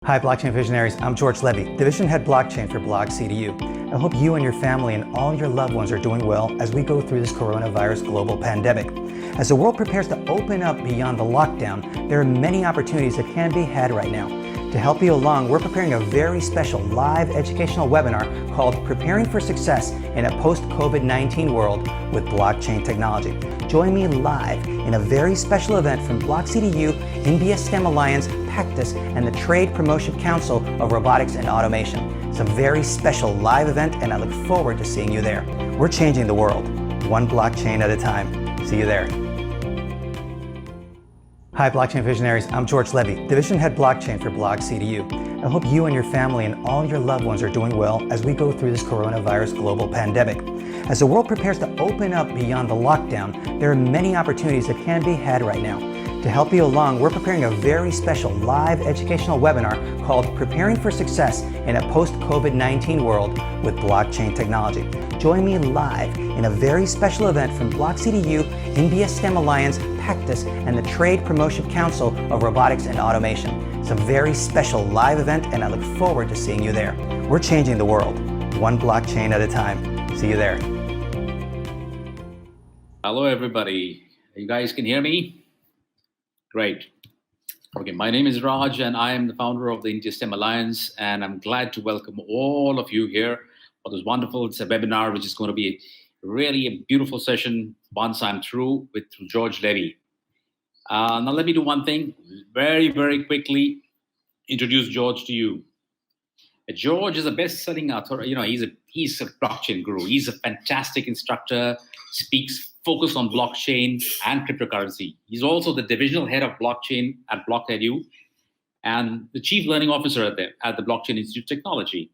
Hi, blockchain visionaries. I'm George Levy, Division Head Blockchain for Blog CDU. I hope you and your family and all your loved ones are doing well as we go through this coronavirus global pandemic. As the world prepares to open up beyond the lockdown, there are many opportunities that can be had right now. To help you along, we're preparing a very special live educational webinar called Preparing for Success in a Post-COVID-19 World with Blockchain Technology. Join me live in a very special event from Block CDU, India STEM Alliance, Pactus, and the Trade Promotion Council of Robotics and Automation. It's a very special live event, and I look forward to seeing you there. We're changing the world, one blockchain at a time. See you there. Hi, blockchain visionaries. I'm George Levy, Division Head Blockchain for Blog CDU. I hope you and your family and all your loved ones are doing well as we go through this coronavirus global pandemic. As the world prepares to open up beyond the lockdown, there are many opportunities that can be had right now. To help you along, we're preparing a very special live educational webinar called Preparing for Success in a Post-COVID-19 World with Blockchain Technology. Join me live in a very special event from Block CDU, India STEM Alliance, Pactus, and the Trade Promotion Council of Robotics and Automation. It's a very special live event, and I look forward to seeing you there. We're changing the world, one blockchain at a time. See you there. Hello, everybody. You guys can hear me? Great. Okay, my name is Raj, and I am the founder of the India STEM Alliance, and I'm glad to welcome all of you here for this wonderful webinar, which is going to be really a beautiful session once I'm through with George Levy. Now, let me do one thing very, very quickly. Introduce George to you. George is a best-selling author. He's a blockchain guru. He's a fantastic instructor. Speaks focused on blockchain and cryptocurrency. He's also the divisional head of blockchain at BlockEdu and the chief learning officer at the Blockchain Institute of Technology.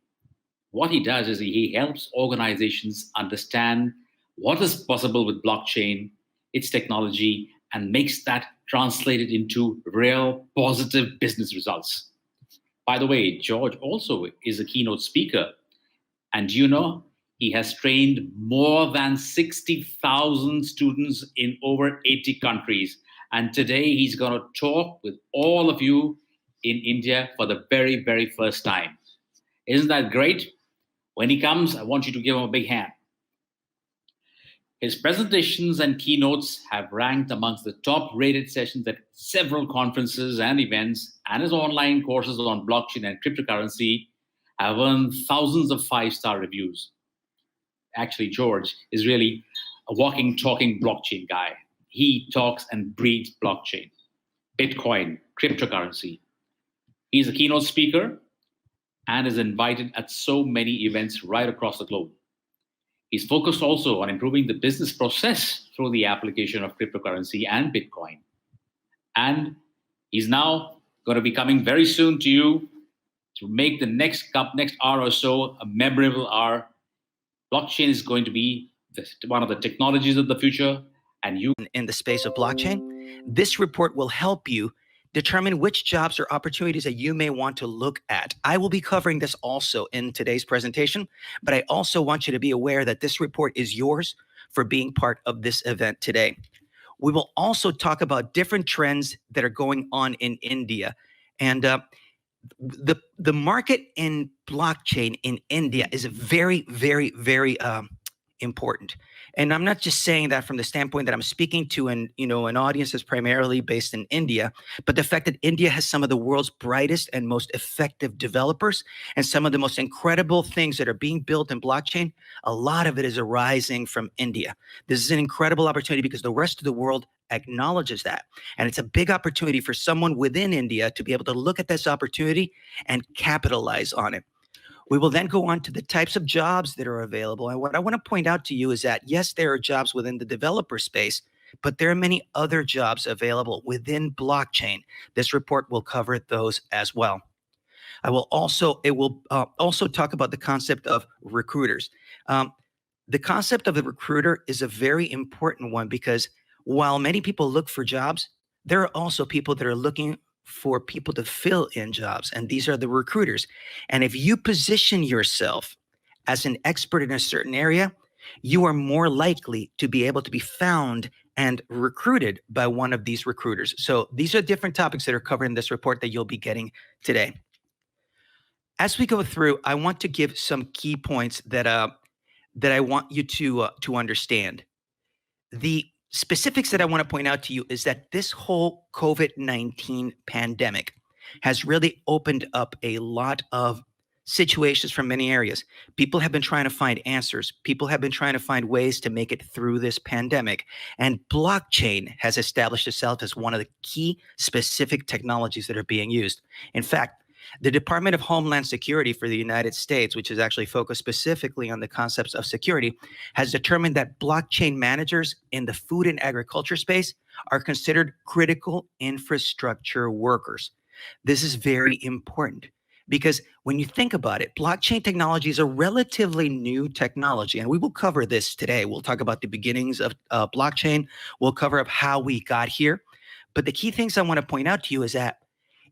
What he does is he helps organizations understand what is possible with blockchain, its technology, and makes that translated into real positive business results. By the way, George also is a keynote speaker. And he has trained more than 60,000 students in over 80 countries. And today he's going to talk with all of you in India for the very, very first time. Isn't that great? When he comes, I want you to give him a big hand. His presentations and keynotes have ranked amongst the top-rated sessions at several conferences and events, and his online courses on blockchain and cryptocurrency have earned thousands of five-star reviews. Actually, George is really a walking, talking blockchain guy. He talks and breathes blockchain, Bitcoin, cryptocurrency. He's a keynote speaker and is invited at so many events right across the globe. He's focused also on improving the business process through the application of cryptocurrency and Bitcoin. And he's now going to be coming very soon to you to make the next hour or so a memorable hour. Blockchain is going to be one of the technologies of the future. And you in the space of blockchain, this report will help you determine which jobs or opportunities that you may want to look at. I will be covering this also in today's presentation, but I also want you to be aware that this report is yours for being part of this event today. We will also talk about different trends that are going on in India. And the market in blockchain in India is very, very, very important. And I'm not just saying that from the standpoint that I'm speaking to an audience that's primarily based in India, but the fact that India has some of the world's brightest and most effective developers and some of the most incredible things that are being built in blockchain, a lot of it is arising from India. This is an incredible opportunity because the rest of the world acknowledges that. And it's a big opportunity for someone within India to be able to look at this opportunity and capitalize on it. We will then go on to the types of jobs that are available. And what I want to point out to you is that, yes, there are jobs within the developer space, but there are many other jobs available within blockchain. This report will cover those as well. It will also talk about the concept of recruiters. The concept of a recruiter is a very important one because while many people look for jobs, there are also people that are looking for people to fill in jobs, and these are the recruiters. And if you position yourself as an expert in a certain area, you are more likely to be able to be found and recruited by one of these recruiters. So these are different topics that are covered in this report that you'll be getting today. As we go through, I want to give some key points that I want you to understand. The specifics that I want to point out to you is that this whole COVID-19 pandemic has really opened up a lot of situations from many areas. People have been trying to find answers. People have been trying to find ways to make it through this pandemic. And blockchain has established itself as one of the key specific technologies that are being used. In fact, the Department of Homeland Security for the United States, which is actually focused specifically on the concepts of security, has determined that blockchain managers in the food and agriculture space are considered critical infrastructure workers. This is very important because when you think about it, blockchain technology is a relatively new technology, and we will cover this today. We'll talk about the beginnings of blockchain. We'll cover up how we got here. But the key things I want to point out to you is that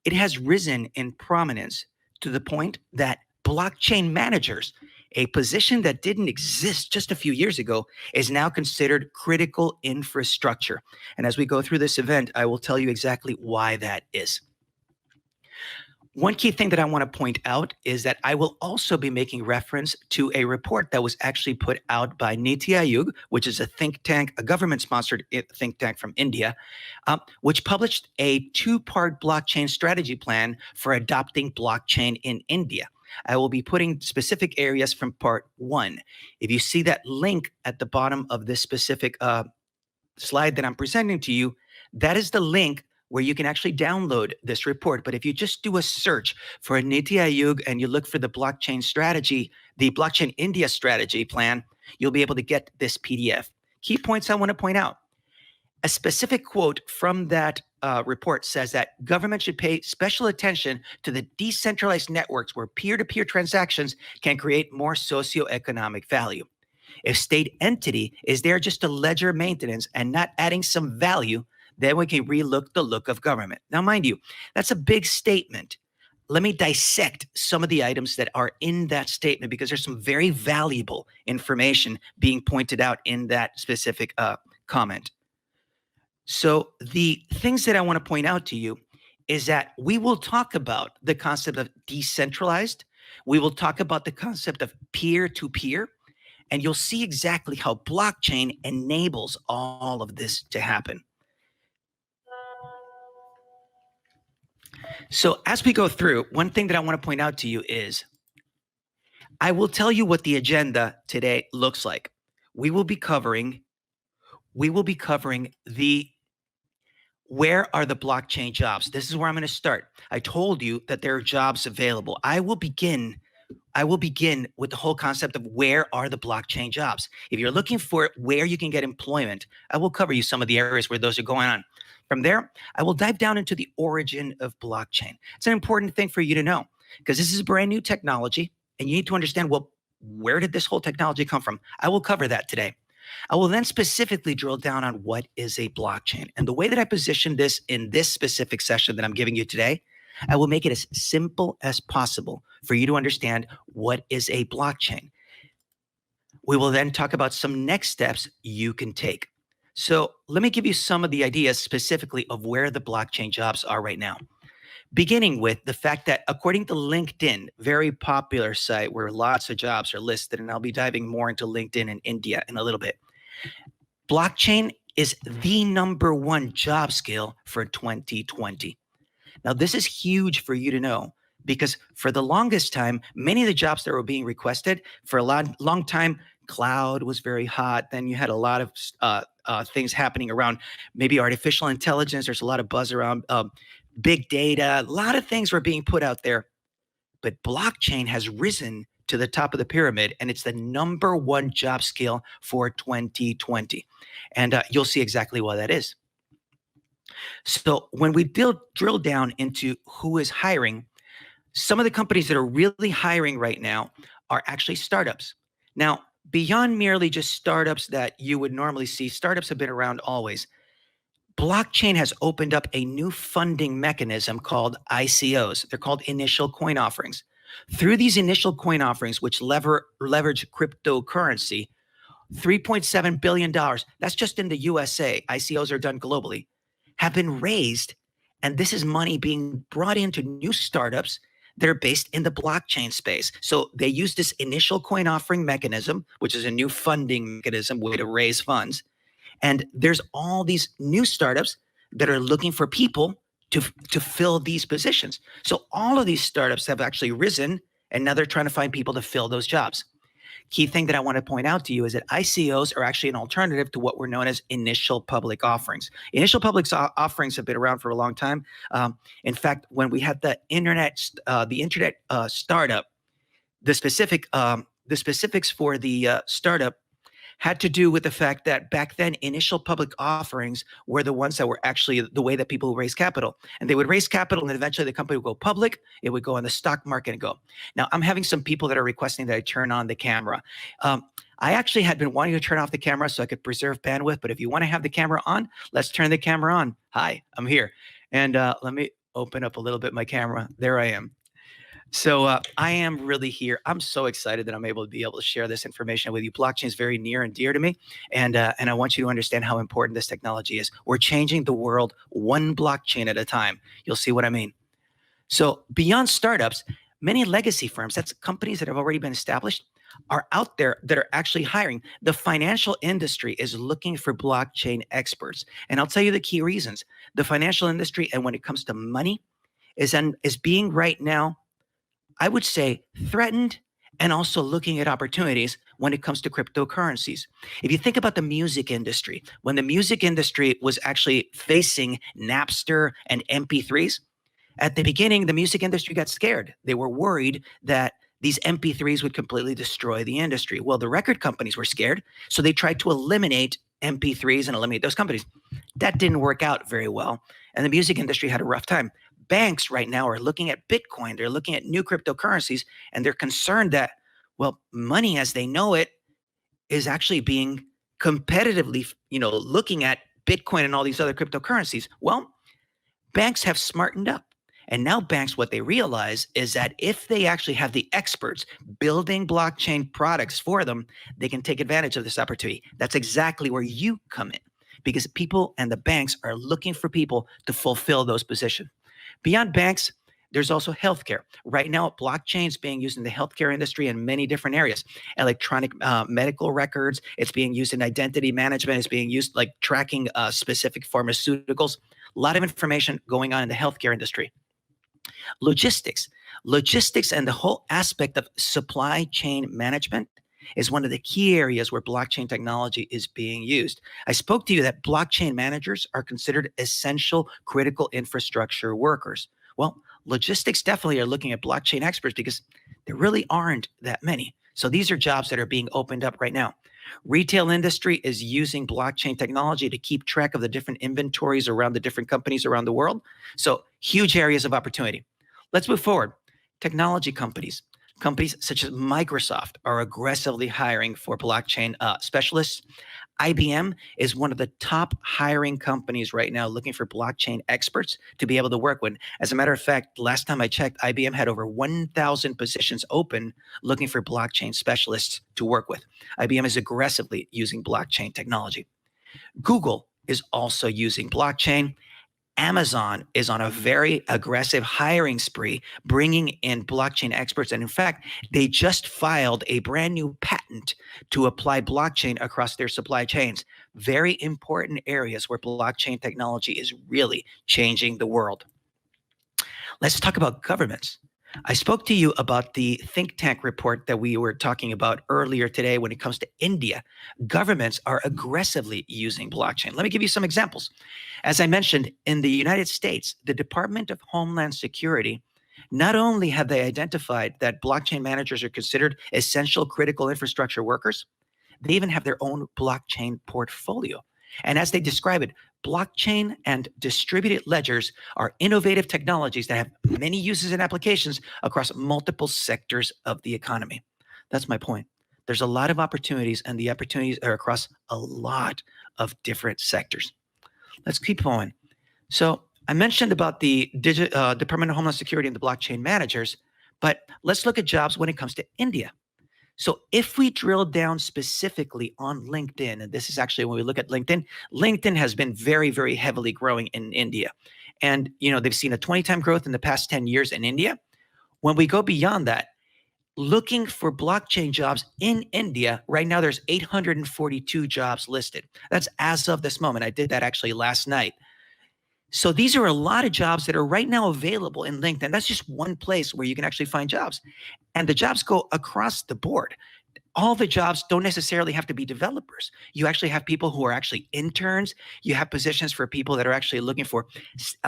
it has risen in prominence to the point that blockchain managers, a position that didn't exist just a few years ago, is now considered critical infrastructure. And as we go through this event, I will tell you exactly why that is. One key thing that I want to point out is that I will also be making reference to a report that was actually put out by Niti Aayog, which is a think tank, a government-sponsored think tank from India, which published a two-part blockchain strategy plan for adopting blockchain in India. I will be putting specific areas from part 1. If you see that link at the bottom of this specific slide that I'm presenting to you, that is the link where you can actually download this report. But if you just do a search for a Niti Aayog and you look for the blockchain strategy, the blockchain India strategy plan, you'll be able to get this PDF. Key points I want to point out. A specific quote from that report says that government should pay special attention to the decentralized networks where peer-to-peer transactions can create more socioeconomic value. If state entity is there just to ledger maintenance and not adding some value, then we can relook the look of government. Now, mind you, that's a big statement. Let me dissect some of the items that are in that statement because there's some very valuable information being pointed out in that specific comment. So the things that I want to point out to you is that we will talk about the concept of decentralized. We will talk about the concept of peer-to-peer, and you'll see exactly how blockchain enables all of this to happen. So as we go through, one thing that I want to point out to you is I will tell you what the agenda today looks like. We will be covering the where are the blockchain jobs? This is where I'm going to start. I told you that there are jobs available. I will begin with the whole concept of where are the blockchain jobs. If you're looking for where you can get employment, I will cover you some of the areas where those are going on. From there, I will dive down into the origin of blockchain. It's an important thing for you to know because this is a brand new technology and you need to understand, well, where did this whole technology come from? I will cover that today. I will then specifically drill down on what is a blockchain. And the way that I position this in this specific session that I'm giving you today, I will make it as simple as possible for you to understand what is a blockchain. We will then talk about some next steps you can take. So let me give you some of the ideas specifically of where the blockchain jobs are right now. Beginning with the fact that according to LinkedIn, very popular site where lots of jobs are listed, and I'll be diving more into LinkedIn in India in a little bit, blockchain is the #1 job skill for 2020. Now, this is huge for you to know because for the longest time, many of the jobs that were being requested for a long time, cloud was very hot. Then you had a lot of things happening around maybe artificial intelligence. There's a lot of buzz around big data. A lot of things were being put out there. But blockchain has risen to the top of the pyramid, and it's the #1 job skill for 2020. And you'll see exactly why that is. So when we drill down into who is hiring, some of the companies that are really hiring right now are actually startups. Now, beyond merely just startups that you would normally see, startups have been around always. Blockchain has opened up a new funding mechanism called ICOs. They're called initial coin offerings. Through these initial coin offerings, which leverage cryptocurrency, $3.7 billion, that's just in the USA, ICOs are done globally, have been raised. And this is money being brought into new startups that are based in the blockchain space. So they use this initial coin offering mechanism, which is a new funding mechanism, way to raise funds. And there's all these new startups that are looking for people to fill these positions. So all of these startups have actually risen, and now they're trying to find people to fill those jobs. Key thing that I want to point out to you is that ICOs are actually an alternative to what were known as initial public offerings. Initial public offerings have been around for a long time. In fact, when we had the internet startup, the specifics for the startup had to do with the fact that back then initial public offerings were the ones that were actually the way that people raise capital. And they would raise capital, and eventually the company would go public. It would go on the stock market and go. Now, I'm having some people that are requesting that I turn on the camera. I actually had been wanting to turn off the camera so I could preserve bandwidth, but if you want to have the camera on, let's turn the camera on. Hi, I'm here. And let me open up a little bit my camera. There I am. So I am really here. I'm so excited that I'm able to share this information with you. Blockchain is very near and dear to me, and I want you to understand how important this technology is. We're changing the world one blockchain at a time. You'll see what I mean. So beyond startups, many legacy firms, that's companies that have already been established, are out there that are actually hiring. The financial industry is looking for blockchain experts, and I'll tell you the key reasons. The financial industry, and when it comes to money, is being right now, I would say, threatened, and also looking at opportunities when it comes to cryptocurrencies. If you think about the music industry, when the music industry was actually facing Napster and MP3s, at the beginning, the music industry got scared. They were worried that these MP3s would completely destroy the industry. Well, the record companies were scared, so they tried to eliminate MP3s and eliminate those companies. That didn't work out very well, and the music industry had a rough time. Banks right now are looking at Bitcoin. They're looking at new cryptocurrencies, and they're concerned that, well, money as they know it is actually being competitively, looking at Bitcoin and all these other cryptocurrencies. Well, banks have smartened up. And now banks, what they realize is that if they actually have the experts building blockchain products for them, they can take advantage of this opportunity. That's exactly where you come in, because people and the banks are looking for people to fulfill those positions. Beyond banks, there's also healthcare. Right now, blockchain is being used in the healthcare industry in many different areas. Electronic medical records, it's being used in identity management, it's being used like tracking specific pharmaceuticals. A lot of information going on in the healthcare industry. Logistics and the whole aspect of supply chain management is one of the key areas where blockchain technology is being used. I spoke to you that blockchain managers are considered essential critical infrastructure workers. Well, logistics definitely are looking at blockchain experts because there really aren't that many. So these are jobs that are being opened up right now. Retail industry is using blockchain technology to keep track of the different inventories around the different companies around the world. So huge areas of opportunity. Let's move forward. Technology companies. Companies such as Microsoft are aggressively hiring for blockchain specialists. IBM is one of the top hiring companies right now looking for blockchain experts to be able to work with. As a matter of fact, last time I checked, IBM had over 1,000 positions open looking for blockchain specialists to work with. IBM is aggressively using blockchain technology. Google is also using blockchain. Amazon is on a very aggressive hiring spree, bringing in blockchain experts. And in fact, they just filed a brand new patent to apply blockchain across their supply chains. Very important areas where blockchain technology is really changing the world. Let's talk about governments. I spoke to you about the think tank report that we were talking about earlier today when it comes to India. Governments are aggressively using blockchain. Let me give you some examples. As I mentioned, in the United States, the Department of Homeland Security, not only have they identified that blockchain managers are considered essential critical infrastructure workers, they even have their own blockchain portfolio. And as they describe it, blockchain and distributed ledgers are innovative technologies that have many uses and applications across multiple sectors of the economy. That's my point. There's a lot of opportunities, and the opportunities are across a lot of different sectors. Let's keep going. So I mentioned about the Department of Homeland Security and the blockchain managers, but let's look at jobs when it comes to India. So if we drill down specifically on LinkedIn, and this is actually when we look at LinkedIn, LinkedIn has been very, very heavily growing in India. And, they've seen a 20-time growth in the past 10 years in India. When we go beyond that, looking for blockchain jobs in India, right now there's 842 jobs listed. That's as of this moment. I did that actually last night. So these are a lot of jobs that are right now available in LinkedIn. That's just one place where you can actually find jobs. And the jobs go across the board. All the jobs don't necessarily have to be developers. You actually have people who are actually interns. You have positions for people that are actually looking for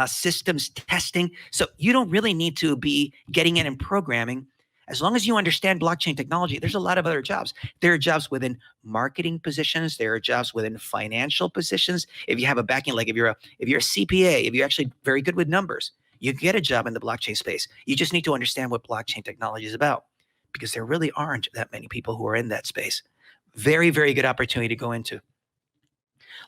systems testing. So you don't really need to be getting in and programming. As long as you understand blockchain technology, there's a lot of other jobs. There are jobs within marketing positions. There are jobs within financial positions. If you have a backing, like if you're a CPA, if you're actually very good with numbers, you get a job in the blockchain space. You just need to understand what blockchain technology is about, because there really aren't that many people who are in that space. Very, very good opportunity to go into.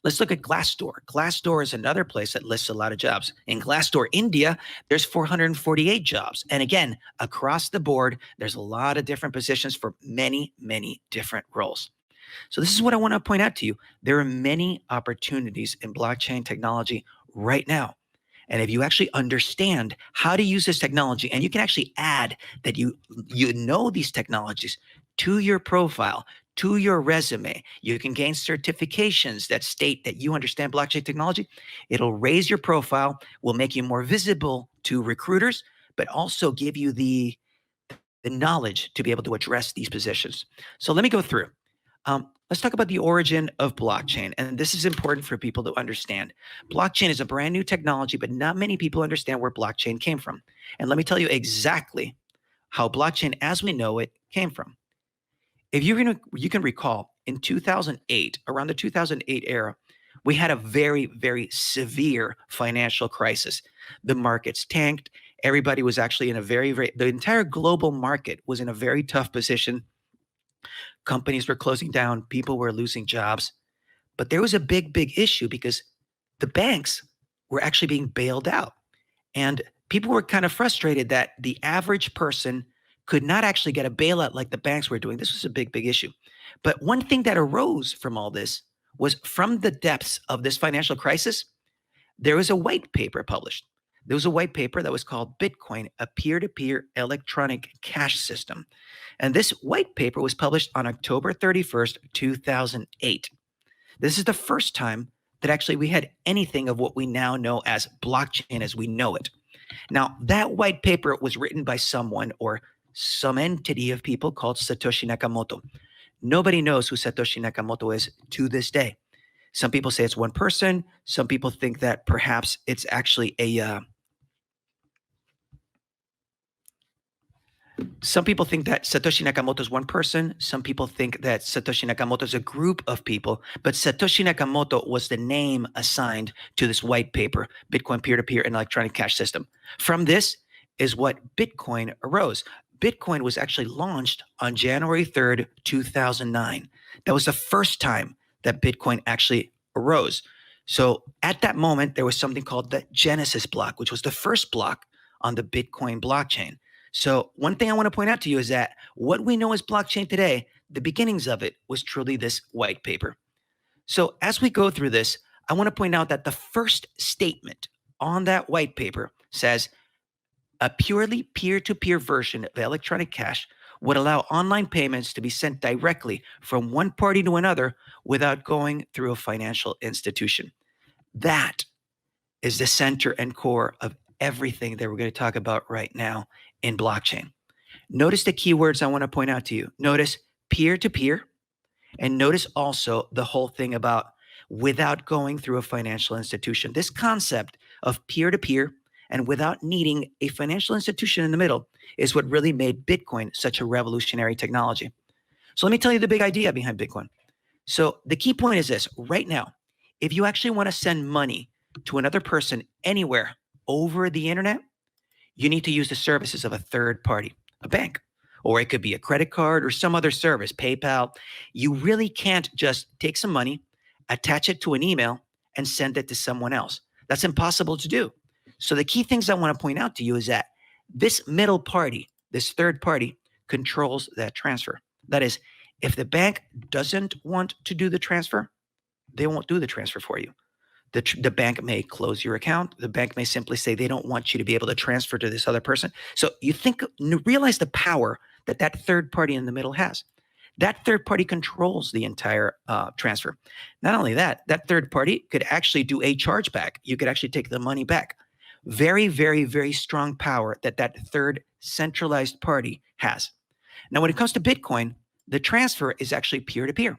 Let's look at Glassdoor. Glassdoor is another place that lists a lot of jobs. In Glassdoor, India, there's 448 jobs. And again, across the board, there's a lot of different positions for many, many different roles. So this is what I want to point out to you. There are many opportunities in blockchain technology right now. And if you actually understand how to use this technology, and you can actually add that you know these technologies to your profile, to your resume, you can gain certifications that state that you understand blockchain technology. It'll raise your profile, will make you more visible to recruiters, but also give you the knowledge to be able to address these positions. So let me go through. Let's talk about the origin of blockchain. And this is important for people to understand. Blockchain is a brand new technology, but not many people understand where blockchain came from. And let me tell you exactly how blockchain as we know it came from. If you can recall, in 2008, around the 2008 era, we had a very, very severe financial crisis. The markets tanked. Everybody was actually in a the entire global market was in a very tough position. Companies were closing down. People were losing jobs. But there was a big, big issue because the banks were actually being bailed out. And people were kind of frustrated that the average person could not actually get a bailout like the banks were doing. This was a big, big issue. But one thing that arose from all this was, from the depths of this financial crisis, there was a white paper published. There was a white paper that was called Bitcoin, a peer-to-peer electronic cash system. And this white paper was published on October 31st, 2008. This is the first time that actually we had anything of what we now know as blockchain as we know it. Now, that white paper was written by someone or some entity of people called Satoshi Nakamoto. Nobody knows who Satoshi Nakamoto is to this day. Some people say it's one person. Some people think that perhaps it's actually some people think that Satoshi Nakamoto is one person. Some people think that Satoshi Nakamoto is a group of people. But Satoshi Nakamoto was the name assigned to this white paper, Bitcoin peer-to-peer and electronic cash system. From this is what Bitcoin arose. Bitcoin was actually launched on January 3rd, 2009. That was the first time that Bitcoin actually arose. So at that moment, there was something called the Genesis block, which was the first block on the Bitcoin blockchain. So one thing I want to point out to you is that what we know as blockchain today, the beginnings of it was truly this white paper. So as we go through this, I want to point out that the first statement on that white paper says, a purely peer-to-peer version of electronic cash would allow online payments to be sent directly from one party to another without going through a financial institution. That is the center and core of everything that we're going to talk about right now in blockchain. Notice the keywords I want to point out to you. Notice peer-to-peer, and notice also the whole thing about without going through a financial institution. This concept of peer-to-peer and without needing a financial institution in the middle is what really made Bitcoin such a revolutionary technology. So let me tell you the big idea behind Bitcoin. So the key point is this: right now, if you actually want to send money to another person anywhere over the internet, you need to use the services of a third party, a bank, or it could be a credit card or some other service, PayPal. You really can't just take some money, attach it to an email, and send it to someone else. That's impossible to do. So the key things I want to point out to you is that this middle party, this third party, controls that transfer. That is, if the bank doesn't want to do the transfer, they won't do the transfer for you. The bank may close your account. The bank may simply say they don't want you to be able to transfer to this other person. So you realize the power that that third party in the middle has. That third party controls the entire transfer. Not only that, that third party could actually do a chargeback. You could actually take the money back. Very, very, very strong power that that third centralized party has. Now, when it comes to Bitcoin, the transfer is actually peer-to-peer.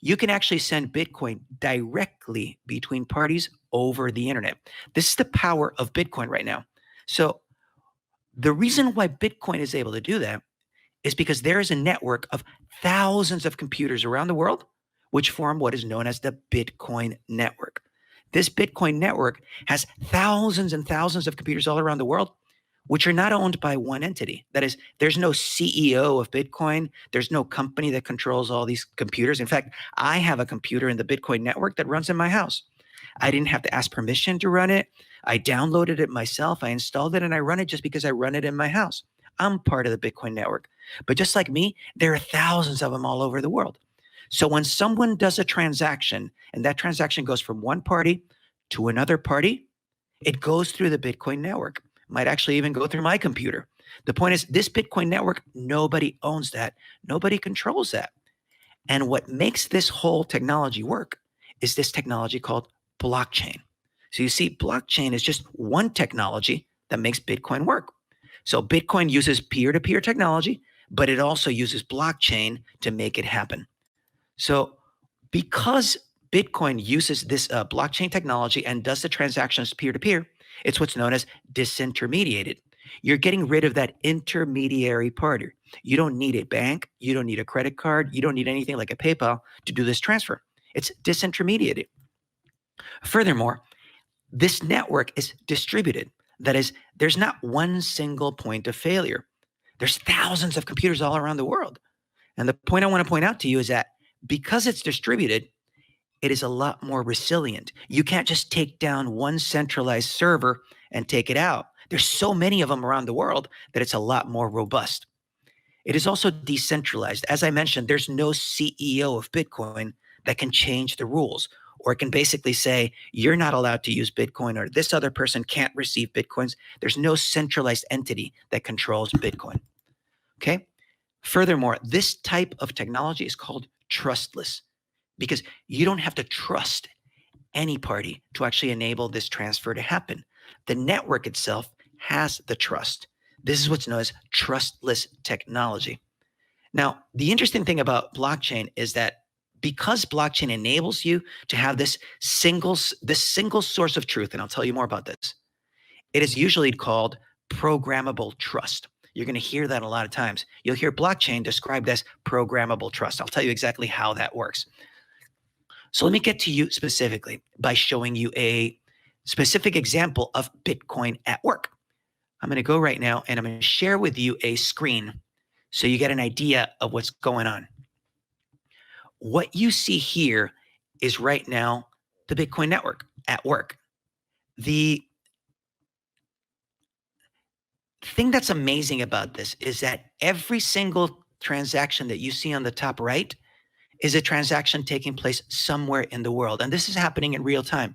You can actually send Bitcoin directly between parties over the internet. This is the power of Bitcoin right now. So the reason why Bitcoin is able to do that is because there is a network of thousands of computers around the world, which form what is known as the Bitcoin network. This Bitcoin network has thousands and thousands of computers all around the world, which are not owned by one entity. That is, there's no CEO of Bitcoin. There's no company that controls all these computers. In fact, I have a computer in the Bitcoin network that runs in my house. I didn't have to ask permission to run it. I downloaded it myself. I installed it and I run it just because I run it in my house. I'm part of the Bitcoin network. But just like me, there are thousands of them all over the world. So when someone does a transaction and that transaction goes from one party to another party, it goes through the Bitcoin network. Might actually even go through my computer. The point is, this Bitcoin network, nobody owns that. Nobody controls that. And what makes this whole technology work is this technology called blockchain. So you see, blockchain is just one technology that makes Bitcoin work. So Bitcoin uses peer-to-peer technology, but it also uses blockchain to make it happen. So because Bitcoin uses this blockchain technology and does the transactions peer-to-peer, it's what's known as disintermediated. You're getting rid of that intermediary party. You don't need a bank. You don't need a credit card. You don't need anything like a PayPal to do this transfer. It's disintermediated. Furthermore, this network is distributed. That is, there's not one single point of failure. There's thousands of computers all around the world. And the point I want to point out to you is that because it's distributed, it is a lot more resilient. You can't just take down one centralized server and take it out. There's so many of them around the world that it's a lot more robust. It is also decentralized. As I mentioned, there's no CEO of Bitcoin that can change the rules, or it can basically say, you're not allowed to use Bitcoin, or this other person can't receive Bitcoins. There's no centralized entity that controls Bitcoin. Okay? Furthermore, this type of technology is called trustless, because you don't have to trust any party to actually enable this transfer to happen. The network itself has the trust. This is what's known as trustless technology. Now, the interesting thing about blockchain is that because blockchain enables you to have this single source of truth, and I'll tell you more about this, it is usually called programmable trust. You're going to hear that a lot of times. You'll hear blockchain described as programmable trust. I'll tell you exactly how that works. So let me get to you specifically by showing you a specific example of Bitcoin at work. I'm going to go right now and I'm going to share with you a screen so you get an idea of what's going on. What you see here is right now the Bitcoin network at work. The thing that's amazing about this is that every single transaction that you see on the top right is a transaction taking place somewhere in the world. And this is happening in real time.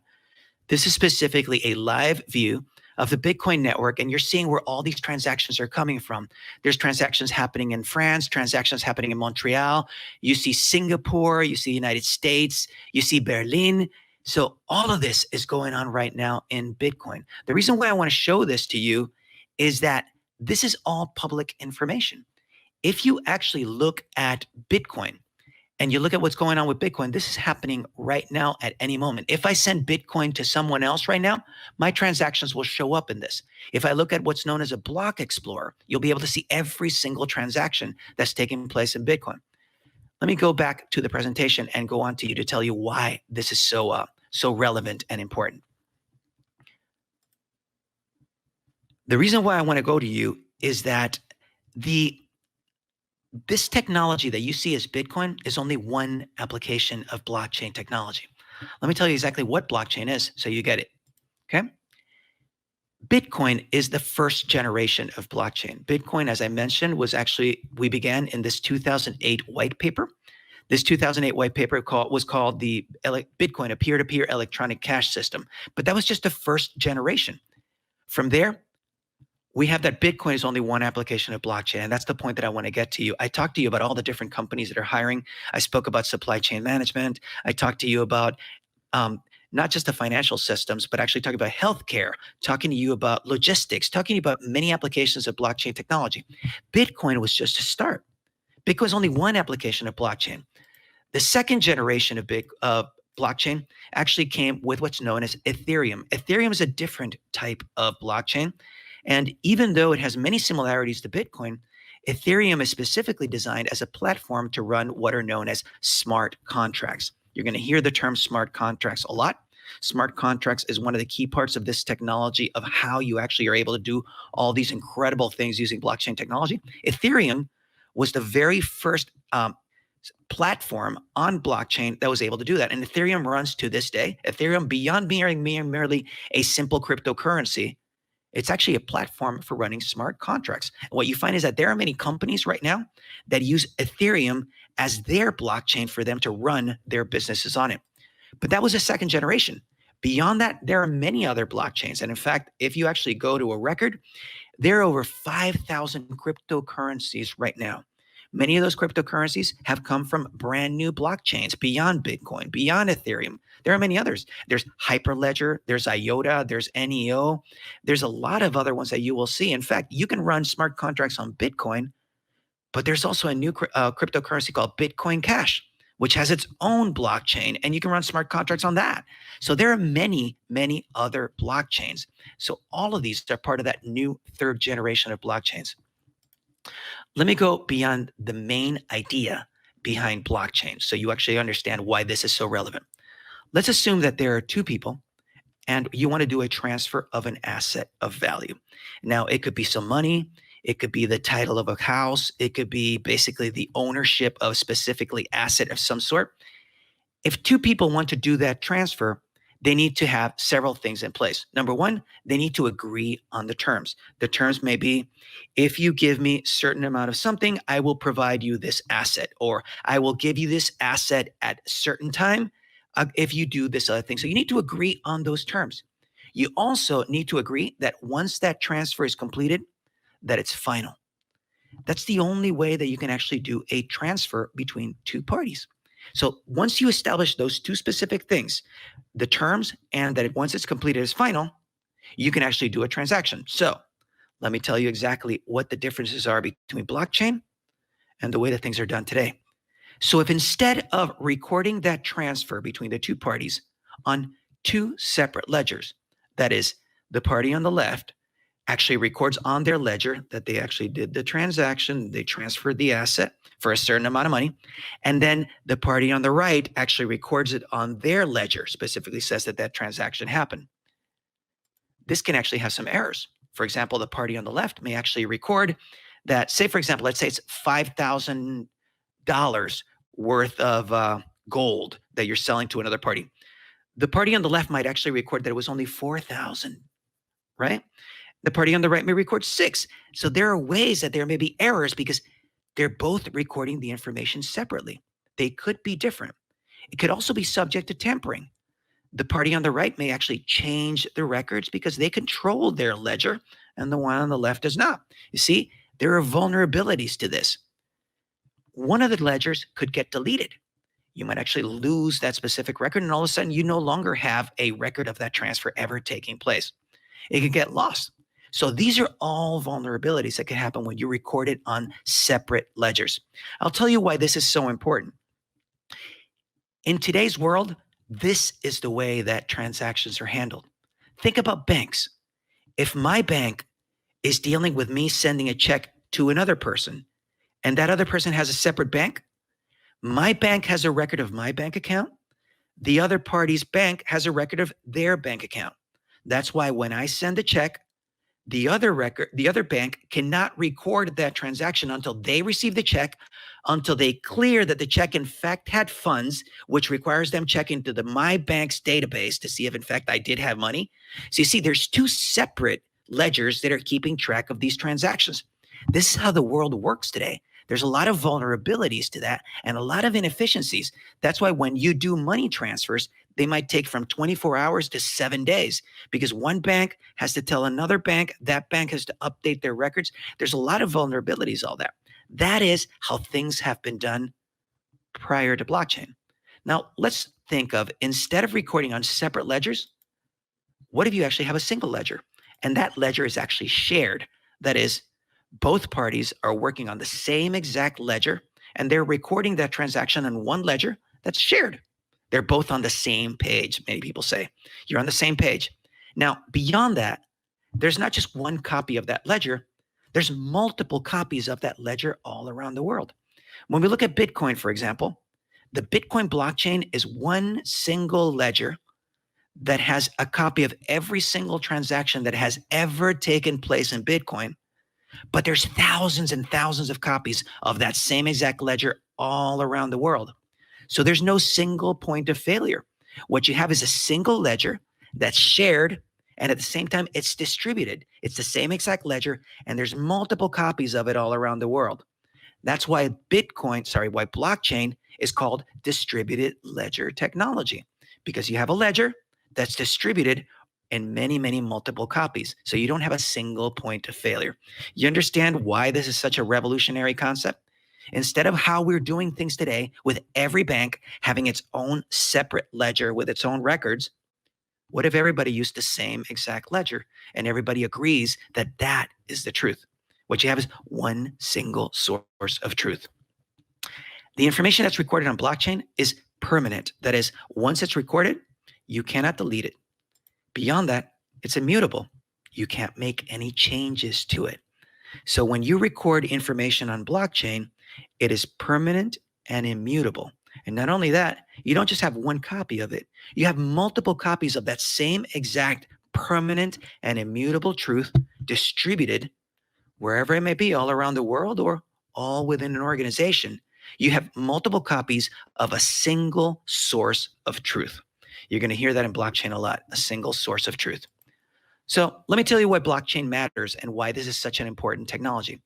This is specifically a live view of the Bitcoin network, and you're seeing where all these transactions are coming from. There's transactions happening in France, transactions happening in Montreal. You see Singapore, you see the United States, you see Berlin. So all of this is going on right now in Bitcoin. The reason why I want to show this to you is that this is all public information. If you actually look at Bitcoin, and you look at what's going on with Bitcoin, this is happening right now at any moment. If I send Bitcoin to someone else right now, my transactions will show up in this. If I look at what's known as a block explorer, you'll be able to see every single transaction that's taking place in Bitcoin. Let me go back to the presentation and go on to you to tell you why this is so relevant and important. The reason why I want to go to you is that this technology that you see as Bitcoin is only one application of blockchain technology. Let me tell you exactly what blockchain is so you get it, okay? Bitcoin is the first generation of blockchain. Bitcoin, as I mentioned, we began in this 2008 white paper This 2008 white paper was called the Bitcoin, a peer-to-peer electronic cash system. But that was just the first generation. From there, we have that Bitcoin is only one application of blockchain. And that's the point that I want to get to you. I talked to you about all the different companies that are hiring. I spoke about supply chain management. I talked to you about not just the financial systems, but actually talking about healthcare, talking to you about logistics, talking to you about many applications of blockchain technology. Bitcoin was just a start. Bitcoin is only one application of blockchain. The second generation of blockchain actually came with what's known as Ethereum. Ethereum is a different type of blockchain. And even though it has many similarities to Bitcoin, Ethereum is specifically designed as a platform to run what are known as smart contracts. You're going to hear the term smart contracts a lot. Smart contracts is one of the key parts of this technology of how you actually are able to do all these incredible things using blockchain technology. Ethereum was the very first platform on blockchain that was able to do that. And Ethereum runs to this day. Ethereum, beyond being merely a simple cryptocurrency, it's actually a platform for running smart contracts. And what you find is that there are many companies right now that use Ethereum as their blockchain for them to run their businesses on it. But that was a second generation. Beyond that, there are many other blockchains. And in fact, if you actually go to a record, there are over 5,000 cryptocurrencies right now. Many of those cryptocurrencies have come from brand new blockchains beyond Bitcoin, beyond Ethereum. There are many others. There's Hyperledger, there's IOTA, there's NEO. There's a lot of other ones that you will see. In fact, you can run smart contracts on Bitcoin, but there's also a new cryptocurrency called Bitcoin Cash, which has its own blockchain, and you can run smart contracts on that. So there are many, many other blockchains. So all of these are part of that new third generation of blockchains. Let me go beyond the main idea behind blockchain so you actually understand why this is so relevant. Let's assume that there are two people and you want to do a transfer of an asset of value. Now, it could be some money. It could be the title of a house. It could be basically the ownership of specifically asset of some sort. If two people want to do that transfer, they need to have several things in place. Number one, they need to agree on the terms. The terms may be, if you give me a certain amount of something, I will provide you this asset, or I will give you this asset at a certain time if you do this other thing. So you need to agree on those terms. You also need to agree that once that transfer is completed, that it's final. That's the only way that you can actually do a transfer between two parties. So once you establish those two specific things, the terms and that once it's completed is final, you can actually do a transaction. So let me tell you exactly what the differences are between blockchain and the way that things are done today. So if instead of recording that transfer between the two parties on two separate ledgers, that is, the party on the left actually records on their ledger that they actually did the transaction, they transferred the asset for a certain amount of money, and then the party on the right actually records it on their ledger, specifically says that that transaction happened. This can actually have some errors. For example, the party on the left may actually record that, say, for example, let's say it's $5,000 worth of gold that you're selling to another party. The party on the left might actually record that it was only 4,000, right? The party on the right may record 6. So there are ways that there may be errors because they're both recording the information separately. They could be different. It could also be subject to tampering. The party on the right may actually change the records because they control their ledger and the one on the left does not. You see, there are vulnerabilities to this. One of the ledgers could get deleted. You might actually lose that specific record and all of a sudden you no longer have a record of that transfer ever taking place. It could get lost. So these are all vulnerabilities that can happen when you record it on separate ledgers. I'll tell you why this is so important. In today's world, this is the way that transactions are handled. Think about banks. If my bank is dealing with me sending a check to another person, and that other person has a separate bank, my bank has a record of my bank account. The other party's bank has a record of their bank account. That's why when I send a check, the other bank cannot record that transaction until they receive the check, until they clear that the check in fact had funds, which requires them checking to my bank's database to see if in fact I did have money. So you see, there's two separate ledgers that are keeping track of these transactions. This is how the world works today. There's a lot of vulnerabilities to that and a lot of inefficiencies. That's why when you do money transfers, they might take from 24 hours to 7 days because one bank has to tell another bank, that bank has to update their records. There's a lot of vulnerabilities, all that. That is how things have been done prior to blockchain. Now, let's think of, instead of recording on separate ledgers, what if you actually have a single ledger? And that ledger is actually shared. That is, both parties are working on the same exact ledger, and they're recording that transaction on one ledger that's shared. They're both on the same page, many people say. You're on the same page. Now, beyond that, there's not just one copy of that ledger, there's multiple copies of that ledger all around the world. When we look at Bitcoin, for example, the Bitcoin blockchain is one single ledger that has a copy of every single transaction that has ever taken place in Bitcoin. But there's thousands and thousands of copies of that same exact ledger all around the world. So there's no single point of failure. What you have is a single ledger that's shared, and at the same time, it's distributed. It's the same exact ledger, and there's multiple copies of it all around the world. That's why why blockchain is called distributed ledger technology, because you have a ledger that's distributed in many, many multiple copies. So you don't have a single point of failure. You understand why this is such a revolutionary concept? Instead of how we're doing things today with every bank having its own separate ledger with its own records, what if everybody used the same exact ledger and everybody agrees that that is the truth? What you have is one single source of truth. The information that's recorded on blockchain is permanent. That is, once it's recorded, you cannot delete it. Beyond that, it's immutable. You can't make any changes to it. So when you record information on blockchain, it is permanent and immutable. And not only that, you don't just have one copy of it. You have multiple copies of that same exact permanent and immutable truth distributed wherever it may be, all around the world or all within an organization. You have multiple copies of a single source of truth. You're going to hear that in blockchain a lot, a single source of truth. So let me tell you why blockchain matters and why this is such an important technology.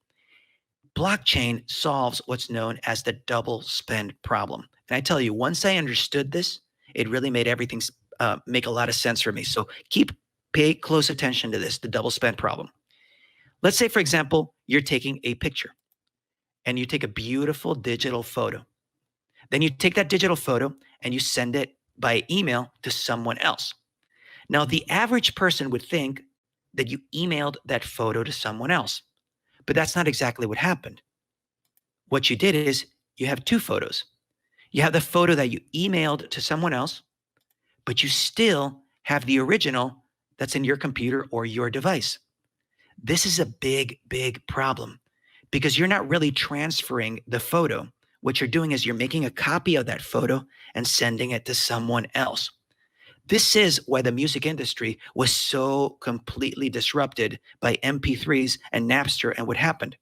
Blockchain solves what's known as the double spend problem. And I tell you, once I understood this, it really made everything make a lot of sense for me. So pay close attention to this, the double spend problem. Let's say, for example, you're taking a picture and you take a beautiful digital photo. Then you take that digital photo and you send it by email to someone else. Now, the average person would think that you emailed that photo to someone else, but that's not exactly what happened. What you did is you have two photos. You have the photo that you emailed to someone else, but you still have the original that's in your computer or your device. This is a big, big problem because you're not really transferring the photo. What you're doing is you're making a copy of that photo and sending it to someone else. This is why the music industry was so completely disrupted by MP3s and Napster and what happened.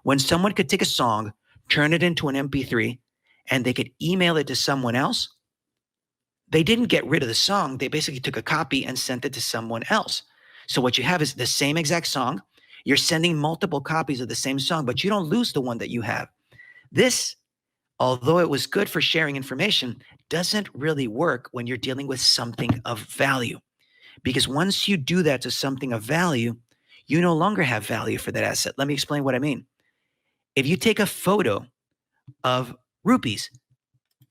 When someone could take a song, turn it into an MP3, and they could email it to someone else, they didn't get rid of the song. They basically took a copy and sent it to someone else. So what you have is the same exact song. You're sending multiple copies of the same song, but you don't lose the one that you have. This, although it was good for sharing information, doesn't really work when you're dealing with something of value. Because once you do that to something of value, you no longer have value for that asset. Let me explain what I mean. If you take a photo of rupees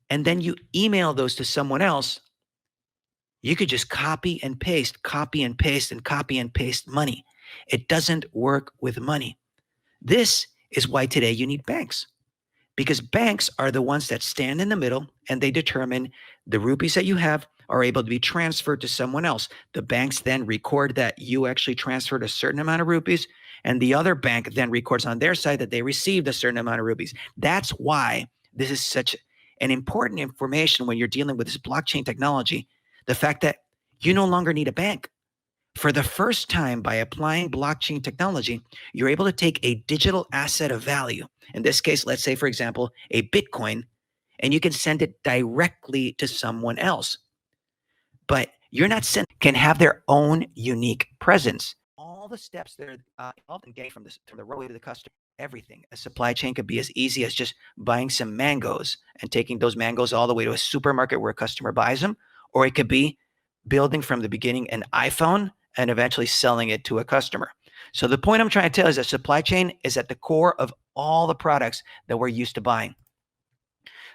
and then you email those to someone else, you could just copy and paste money. It doesn't work with money. This is why today you need banks, because banks are the ones that stand in the middle and they determine the rupees that you have are able to be transferred to someone else. The banks then record that you actually transferred a certain amount of rupees, and the other bank then records on their side that they received a certain amount of rupees. That's why this is such an important information when you're dealing with this blockchain technology. The fact that you no longer need a bank. For the first time, by applying blockchain technology, you're able to take a digital asset of value. In this case, let's say, for example, a Bitcoin, and you can send it directly to someone else. But you're not can have their own unique presence. All the steps that are involved in getting from the roadway to the customer everything. A supply chain could be as easy as just buying some mangoes and taking those mangoes all the way to a supermarket where a customer buys them, or it could be building from the beginning an iPhone and eventually selling it to a customer. So the point I'm trying to tell is that supply chain is at the core of all the products that we're used to buying.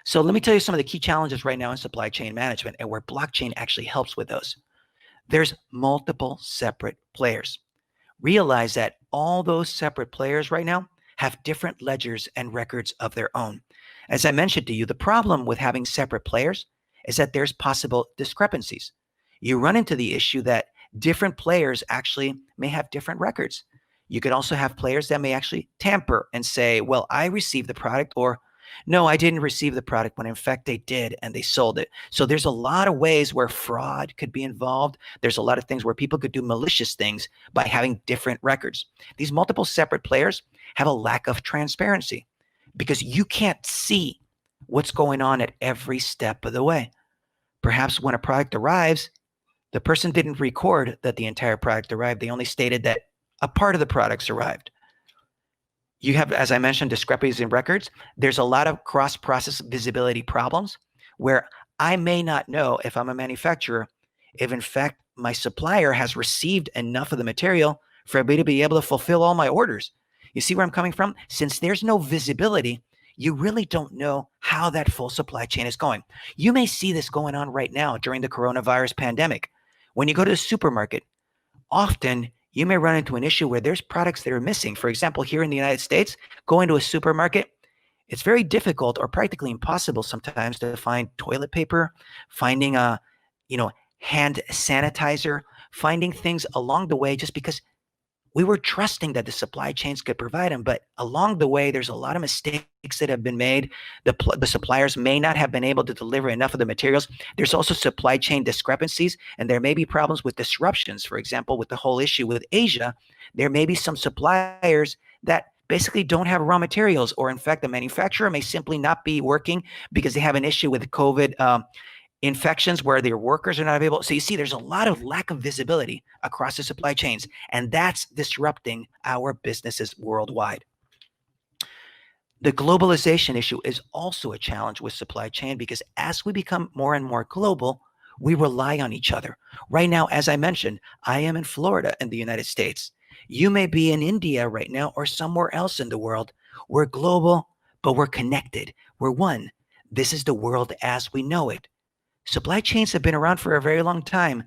So let me tell you some of the key challenges right now in supply chain management and where blockchain actually helps with those. There's multiple separate players. Realize that all those separate players right now have different ledgers and records of their own. As I mentioned to you, the problem with having separate players is that there's possible discrepancies. You run into the issue that different players actually may have different records. You could also have players that may actually tamper and say, well, I received the product, or no, I didn't receive the product, when in fact they did and they sold it. So there's a lot of ways where fraud could be involved. There's a lot of things where people could do malicious things by having different records. These multiple separate players have a lack of transparency because you can't see what's going on at every step of the way. Perhaps when a product arrives, the person didn't record that the entire product arrived. They only stated that a part of the products arrived. You have, as I mentioned, discrepancies in records. There's a lot of cross-process visibility problems where I may not know, if I'm a manufacturer, if in fact my supplier has received enough of the material for me to be able to fulfill all my orders. You see where I'm coming from? Since there's no visibility, you really don't know how that full supply chain is going. You may see this going on right now during the coronavirus pandemic. When you go to the supermarket, often you may run into an issue where there's products that are missing. For example, here in the United States, going to a supermarket, it's very difficult or practically impossible sometimes to find toilet paper, finding a, hand sanitizer, finding things along the way just because we were trusting that the supply chains could provide them. But along the way, there's a lot of mistakes that have been made. The suppliers may not have been able to deliver enough of the materials. There's also supply chain discrepancies, and there may be problems with disruptions. For example, with the whole issue with Asia, there may be some suppliers that basically don't have raw materials, or in fact, the manufacturer may simply not be working because they have an issue with COVID infections where their workers are not able. So you see, there's a lot of lack of visibility across the supply chains, and that's disrupting our businesses worldwide. The globalization issue is also a challenge with supply chain because as we become more and more global, we rely on each other. Right now, as I mentioned, I am in Florida in the United States. You may be in India right now or somewhere else in the world. We're global, but we're connected. We're one. This is the world as we know it. Supply chains have been around for a very long time.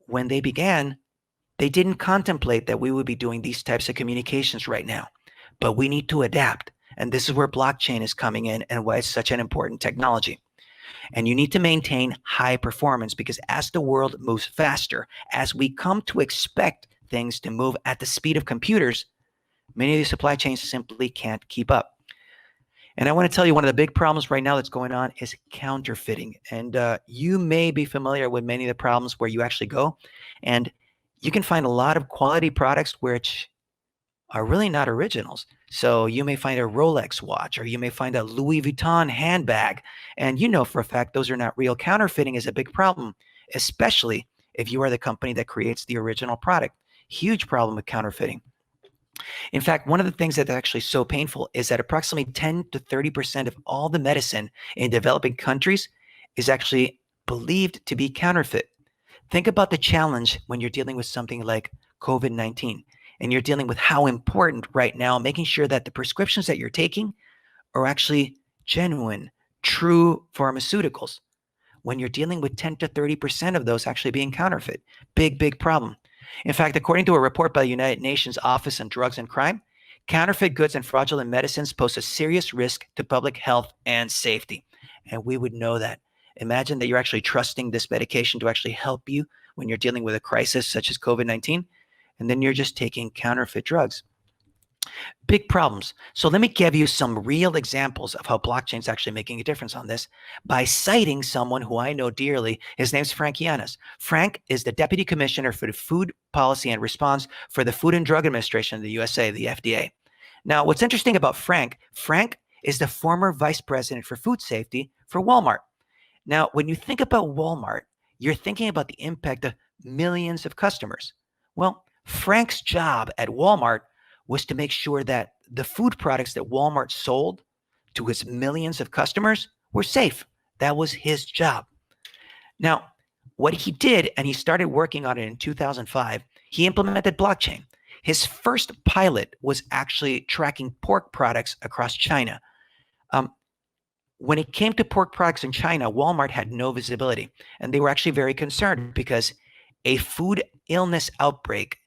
When they began, they didn't contemplate that we would be doing these types of communications right now, but we need to adapt. And this is where blockchain is coming in and why it's such an important technology. And you need to maintain high performance because as the world moves faster, as we come to expect things to move at the speed of computers, many of these supply chains simply can't keep up. And I want to tell you, one of the big problems right now that's going on is counterfeiting. And you may be familiar with many of the problems where you actually go and you can find a lot of quality products which are really not originals. So you may find a Rolex watch, or you may find a Louis Vuitton handbag. And you know for a fact those are not real. Counterfeiting is a big problem, especially if you are the company that creates the original product. Huge problem with counterfeiting. In fact, one of the things that's actually so painful is that approximately 10 to 30% of all the medicine in developing countries is actually believed to be counterfeit. Think about the challenge when you're dealing with something like COVID-19 and you're dealing with how important right now making sure that the prescriptions that you're taking are actually genuine, true pharmaceuticals. When you're dealing with 10 to 30% of those actually being counterfeit, big problem. In fact, according to a report by the United Nations Office on Drugs and Crime, counterfeit goods and fraudulent medicines pose a serious risk to public health and safety. And we would know that. Imagine that you're actually trusting this medication to actually help you when you're dealing with a crisis such as COVID-19, and then you're just taking counterfeit drugs. Big problems. So let me give you some real examples of how blockchain is actually making a difference on this by citing someone who I know dearly. His name's Frank Yanis. Frank is the Deputy Commissioner for the Food Policy and Response for the Food and Drug Administration of the USA, the FDA. Now, what's interesting about Frank is the former Vice President for Food Safety for Walmart. Now, when you think about Walmart, you're thinking about the impact of millions of customers. Well, Frank's job at Walmart was to make sure that the food products that Walmart sold to its millions of customers were safe. That was his job. Now, what he did, and he started working on it in 2005, he implemented blockchain. His first pilot was actually tracking pork products across China. Um, when it came to pork products in China, Walmart had no visibility, and they were actually very concerned because a food illness outbreak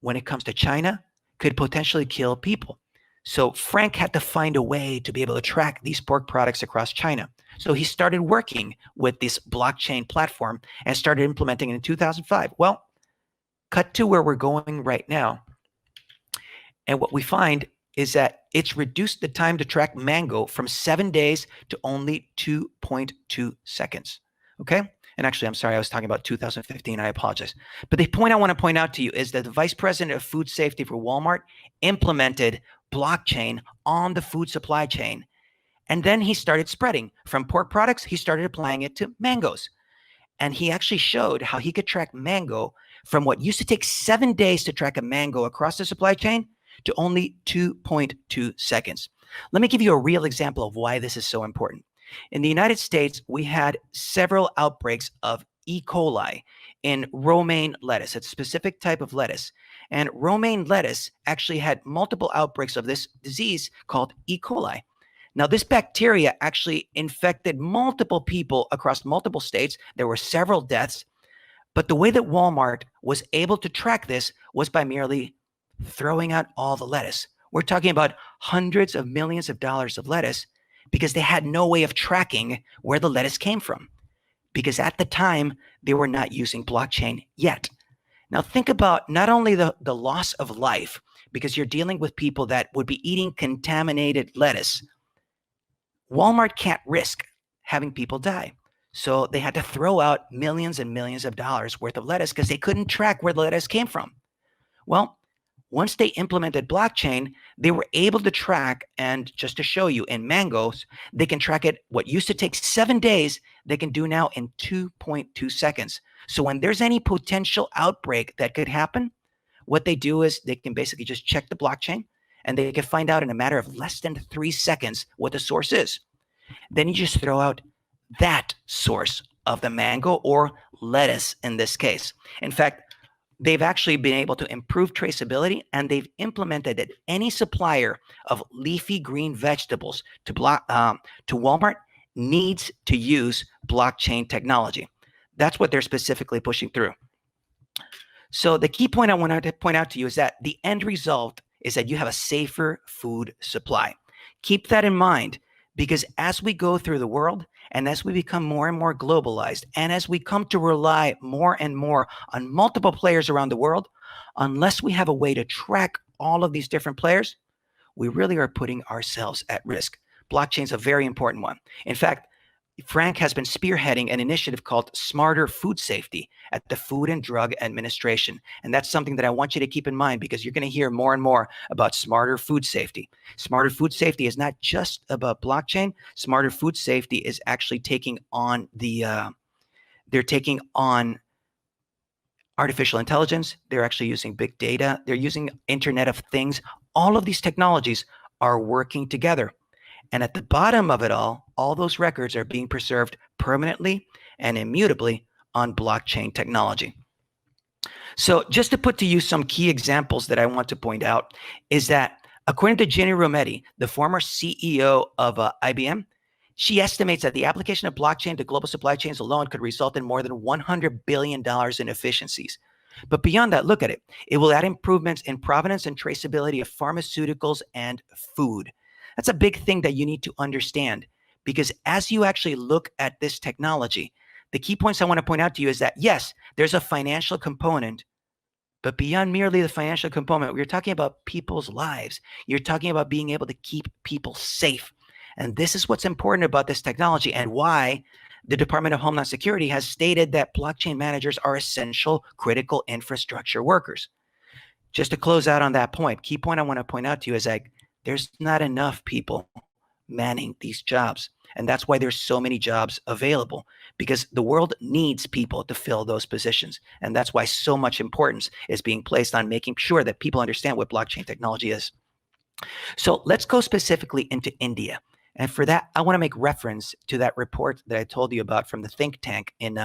when it comes to China could potentially kill people. So Frank had to find a way to be able to track these pork products across China. So he started working with this blockchain platform and started implementing it in 2005. Well, cut to where we're going right now. And what we find is that it's reduced the time to track mango from 7 days to only 2.2 seconds. Okay? And actually, I'm sorry, I was talking about 2015. I apologize. But the point I want to point out to you is that the vice president of food safety for Walmart implemented blockchain on the food supply chain. And then he started spreading from pork products, he started applying it to mangoes. And he actually showed how he could track mango from what used to take 7 days to track a mango across the supply chain to only 2.2 seconds. Let me give you a real example of why this is so important. In the United States, we had several outbreaks of E. coli in romaine lettuce, a specific type of lettuce. And romaine lettuce actually had multiple outbreaks of this disease called E. coli. Now, this bacteria actually infected multiple people across multiple states. There were several deaths. But the way that Walmart was able to track this was by merely throwing out all the lettuce. We're talking about hundreds of millions of dollars of lettuce because they had no way of tracking where the lettuce came from. Because at the time, they were not using blockchain yet. Now, think about not only the loss of life, because you're dealing with people that would be eating contaminated lettuce. Walmart can't risk having people die. So they had to throw out millions and millions of dollars worth of lettuce because they couldn't track where the lettuce came from. Well, once they implemented blockchain, they were able to track, and just to show you, in mangoes, they can track it. What used to take 7 days, they can do now in 2.2 seconds. So when there's any potential outbreak that could happen, what they do is they can basically just check the blockchain, and they can find out in a matter of less than 3 seconds what the source is. Then you just throw out that source of the mango or lettuce in this case. In fact, they've actually been able to improve traceability, and they've implemented that any supplier of leafy green vegetables to Walmart needs to use blockchain technology. That's what they're specifically pushing through. So the key point I wanted to point out to you is that the end result is that you have a safer food supply. Keep that in mind, because as we go through the world and as we become more and more globalized, and as we come to rely more and more on multiple players around the world, unless we have a way to track all of these different players, we really are putting ourselves at risk. Blockchain is a very important one. In fact, Frank has been spearheading an initiative called Smarter Food Safety at the Food and Drug Administration. And that's something that I want you to keep in mind, because you're going to hear more and more about smarter food safety. Smarter food safety is not just about blockchain. Smarter food safety is actually taking on they're taking on artificial intelligence. They're actually using big data. They're using Internet of Things. All of these technologies are working together. And at the bottom of it all those records are being preserved permanently and immutably on blockchain technology. So just to put to you some key examples that I want to point out is that according to Ginny Rometty, the former CEO of IBM, she estimates that the application of blockchain to global supply chains alone could result in more than $100 billion in efficiencies. But beyond that, look at it. It will add improvements in provenance and traceability of pharmaceuticals and food. That's a big thing that you need to understand, because as you actually look at this technology, the key points I want to point out to you is that, yes, there's a financial component, but beyond merely the financial component, we're talking about people's lives. You're talking about being able to keep people safe. And this is what's important about this technology, and why the Department of Homeland Security has stated that blockchain managers are essential critical infrastructure workers. Just to close out on that point, key point I want to point out to you is that there's not enough people manning these jobs. And that's why there's so many jobs available, because the world needs people to fill those positions. And that's why so much importance is being placed on making sure that people understand what blockchain technology is. So let's go specifically into India. And for that, I want to make reference to that report that I told you about from the think tank in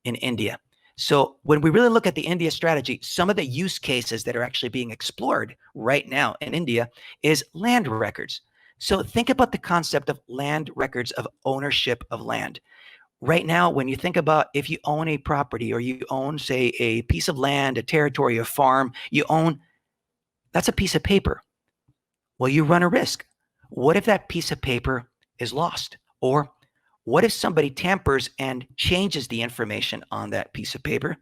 India. So when we really look at the India strategy, some of the use cases that are actually being explored right now in India is land records. So think about the concept of land records, of ownership of land. Right now, when you think about if you own a property or you own, say, a piece of land, a territory, a farm, that's a piece of paper. Well, you run a risk. What if that piece of paper is lost? Or what if somebody tampers and changes the information on that piece of paper?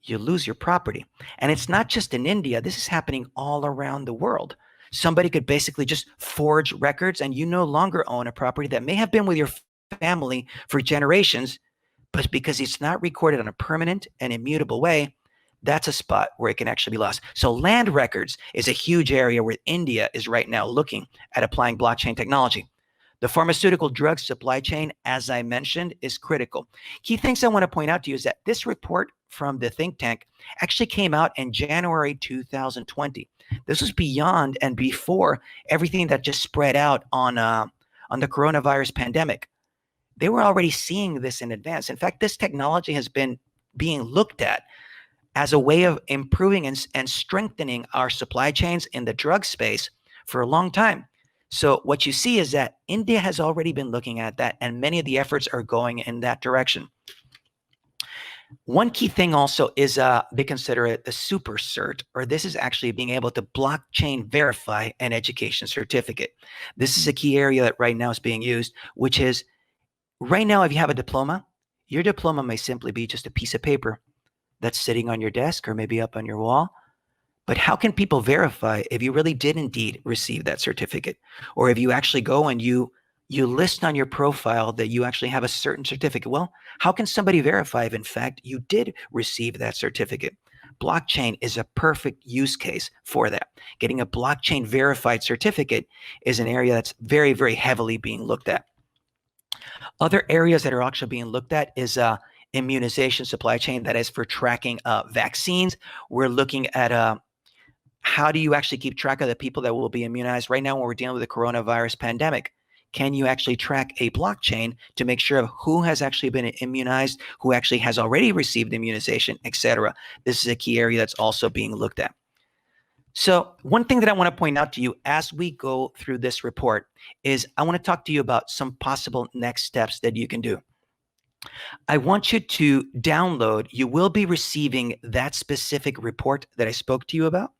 You lose your property. And it's not just in India. This is happening all around the world. Somebody could basically just forge records and you no longer own a property that may have been with your family for generations, but because it's not recorded on a permanent and immutable way, that's a spot where it can actually be lost. So land records is a huge area where India is right now looking at applying blockchain technology. The pharmaceutical drug supply chain, as I mentioned, is critical. Key things I want to point out to you is that this report from the think tank actually came out in January 2020. This was beyond and before everything that just spread out on the coronavirus pandemic. They were already seeing this in advance. In fact, this technology has been being looked at as a way of improving and strengthening our supply chains in the drug space for a long time. So what you see is that India has already been looking at that, and many of the efforts are going in that direction. One key thing also is they consider it a super cert, or this is actually being able to blockchain verify an education certificate. This is a key area that right now is being used, which is right now, if you have a diploma, your diploma may simply be just a piece of paper that's sitting on your desk or maybe up on your wall. But how can people verify if you really did indeed receive that certificate? Or if you actually go and you list on your profile that you actually have a certain certificate? Well, how can somebody verify if in fact you did receive that certificate? Blockchain is a perfect use case for that. Getting a blockchain verified certificate is an area that's very, very heavily being looked at. Other areas that are actually being looked at is immunization supply chain, that is for tracking vaccines. We're looking at how do you actually keep track of the people that will be immunized? Right now, when we're dealing with the coronavirus pandemic, can you actually track a blockchain to make sure of who has actually been immunized, who actually has already received immunization, etc.? This is a key area that's also being looked at. So one thing that I want to point out to you as we go through this report is I want to talk to you about some possible next steps that you can do. I want you to download, you will be receiving that specific report that I spoke to you about.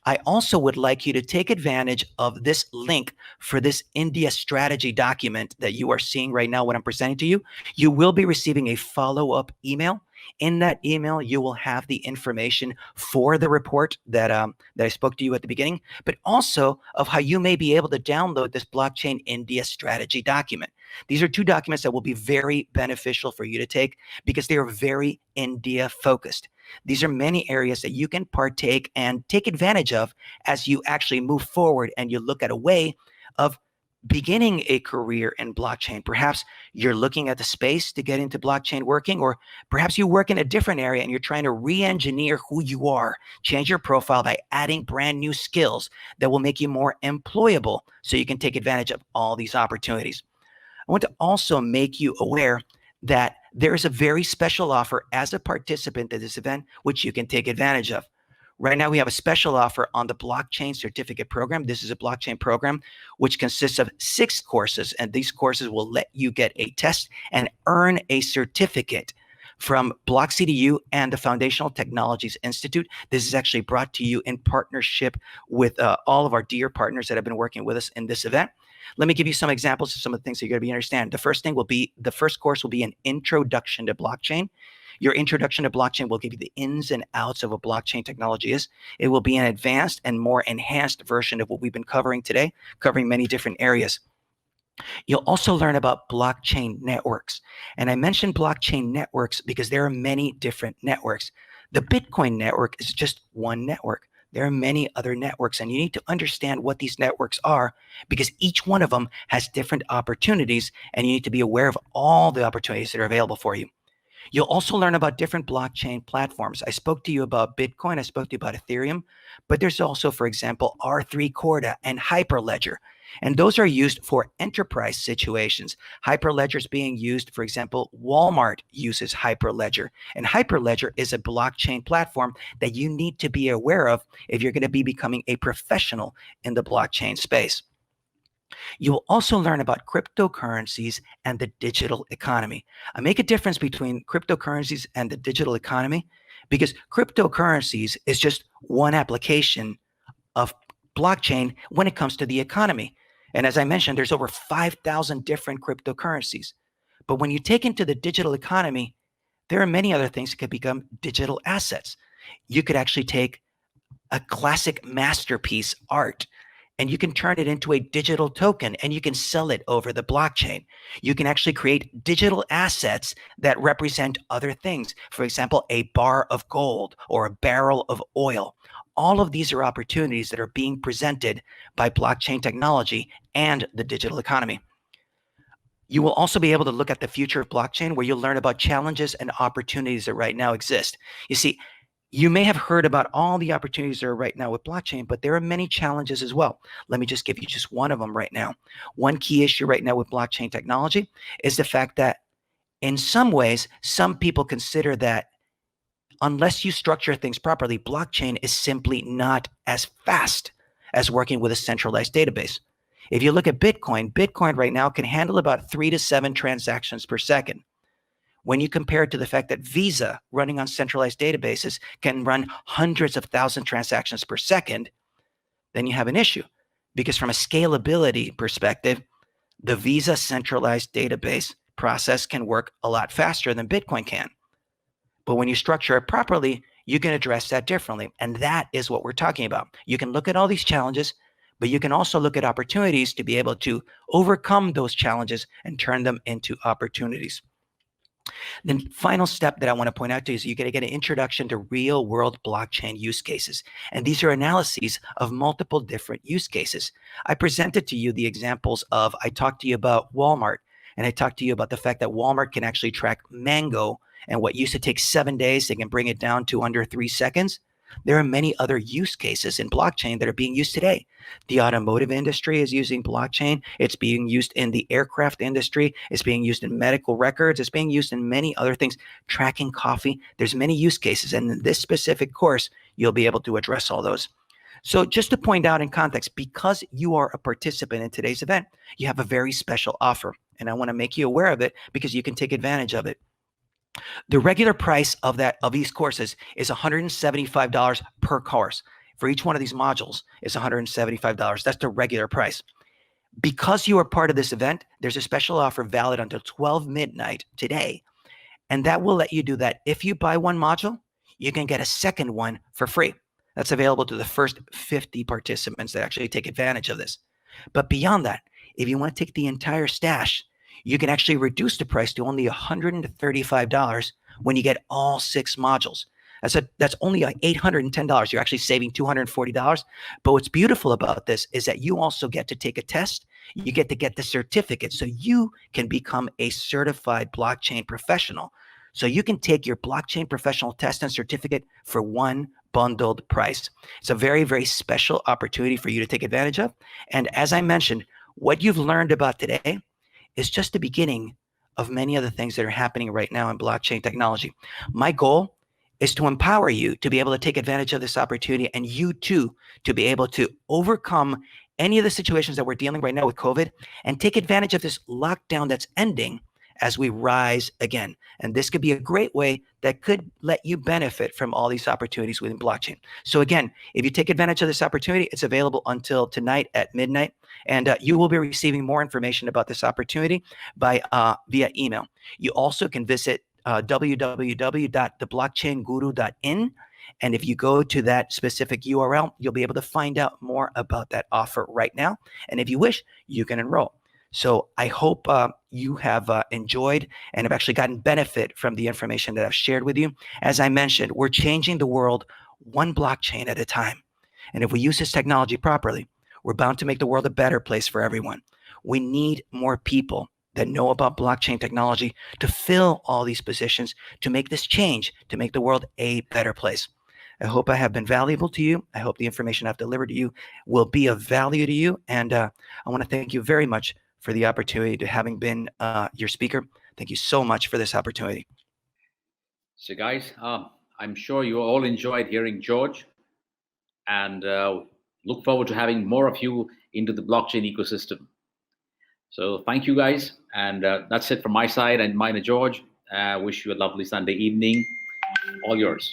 I also would like you to take advantage of this link for this India strategy document that you are seeing right now, what I'm presenting to you. You will be receiving a follow-up email. In that email, you will have the information for the report that I spoke to you at the beginning, but also of how you may be able to download this blockchain India strategy document. These are two documents that will be very beneficial for you to take because they are very India focused. These are many areas that you can partake and take advantage of as you actually move forward and you look at a way of beginning a career in blockchain. Perhaps you're looking at the space to get into blockchain working, or perhaps you work in a different area and you're trying to re-engineer who you are, change your profile by adding brand new skills that will make you more employable so you can take advantage of all these opportunities. I want to also make you aware that there is a very special offer as a participant at this event, which you can take advantage of. Right now, we have a special offer on the blockchain certificate program. This is a blockchain program which consists of 6 courses, and these courses will let you get a test and earn a certificate from BlockCDU and the Foundational Technologies Institute. This is actually brought to you in partnership with all of our dear partners that have been working with us in this event. Let me give you some examples of some of the things that you're going to be understanding. The first course will be an introduction to blockchain. Your introduction to blockchain will give you the ins and outs of what blockchain technology is. It will be an advanced and more enhanced version of what we've been covering today, covering many different areas. You'll also learn about blockchain networks. And I mentioned blockchain networks because there are many different networks. The Bitcoin network is just one network. there are many other networks, and you need to understand what these networks are because each one of them has different opportunities, and you need to be aware of all the opportunities that are available for you. You'll also learn about different blockchain platforms. I spoke to you about Bitcoin, I spoke to you about Ethereum, but there's also, for example, R3 Corda and Hyperledger. And those are used for enterprise situations. Hyperledger is being used, for example, Walmart uses Hyperledger. And Hyperledger is a blockchain platform that you need to be aware of if you're going to be becoming a professional in the blockchain space. You will also learn about cryptocurrencies and the digital economy. I make a difference between cryptocurrencies and the digital economy because cryptocurrencies is just one application of blockchain when it comes to the economy. And as I mentioned, there's over 5,000 different cryptocurrencies. But when you take into the digital economy, there are many other things that could become digital assets. You could actually take a classic masterpiece art and you can turn it into a digital token and you can sell it over the blockchain. You can actually create digital assets that represent other things. For example, a bar of gold or a barrel of oil. All of these are opportunities that are being presented by blockchain technology and the digital economy. You will also be able to look at the future of blockchain where you'll learn about challenges and opportunities that right now exist. You see, you may have heard about all the opportunities that are right now with blockchain, but there are many challenges as well. Let me just give you just one of them right now. One key issue right now with blockchain technology is the fact that in some ways, some people consider that unless you structure things properly, blockchain is simply not as fast as working with a centralized database. If you look at Bitcoin right now can handle about 3 to 7 transactions per second. When you compare it to the fact that Visa running on centralized databases can run hundreds of thousand transactions per second, then you have an issue. Because from a scalability perspective, the Visa centralized database process can work a lot faster than Bitcoin can. But when you structure it properly, you can address that differently. And that is what we're talking about. You can look at all these challenges, but you can also look at opportunities to be able to overcome those challenges and turn them into opportunities. The final step that I want to point out to you is you're going to get an introduction to real world blockchain use cases. And these are analyses of multiple different use cases. I presented to you the examples of, I talked to you about Walmart, and I talked to you about the fact that Walmart can actually track mango, and what used to take 7 days, they can bring it down to under 3 seconds. There are many other use cases in blockchain that are being used today. The automotive industry is using blockchain. It's being used in the aircraft industry. It's being used in medical records. It's being used in many other things. Tracking coffee. There's many use cases. And in this specific course, you'll be able to address all those. So just to point out in context, because you are a participant in today's event, you have a very special offer. And I want to make you aware of it because you can take advantage of it. The regular price of these courses is $175 per course. For each one of these modules is $175. That's the regular price. Because you are part of this event, there's a special offer valid until 12 midnight today. And that will let you do that. If you buy one module, you can get a second one for free. That's available to the first 50 participants that actually take advantage of this. But beyond that, if you want to take the entire stash, you can actually reduce the price to only $135 when you get all 6 modules. That's only like $810. You're actually saving $240. But what's beautiful about this is that you also get to take a test. You get to get the certificate so you can become a certified blockchain professional. So you can take your blockchain professional test and certificate for one bundled price. It's a very, very special opportunity for you to take advantage of. And as I mentioned, what you've learned about today is just the beginning of many other things that are happening right now in blockchain technology. My goal is to empower you to be able to take advantage of this opportunity and you too to be able to overcome any of the situations that we're dealing right now with COVID and take advantage of this lockdown that's ending as we rise again. And this could be a great way that could let you benefit from all these opportunities within blockchain. So again, if you take advantage of this opportunity, it's available until tonight at midnight. And you will be receiving more information about this opportunity via email. You also can visit www.theblockchainguru.in. And if you go to that specific URL, you'll be able to find out more about that offer right now. And if you wish, you can enroll. So I hope you have enjoyed and have actually gotten benefit from the information that I've shared with you. As I mentioned, we're changing the world one blockchain at a time. And if we use this technology properly, we're bound to make the world a better place for everyone. We need more people that know about blockchain technology to fill all these positions, to make this change, to make the world a better place. I hope I have been valuable to you. I hope the information I've delivered to you will be of value to you. And I want to thank you very much for the opportunity to having been your speaker. Thank you so much for this opportunity. So guys, I'm sure you all enjoyed hearing George, and look forward to having more of you into the blockchain ecosystem. So thank you guys, and that's it from my side and mine and George. Wish you a lovely Sunday evening. All yours.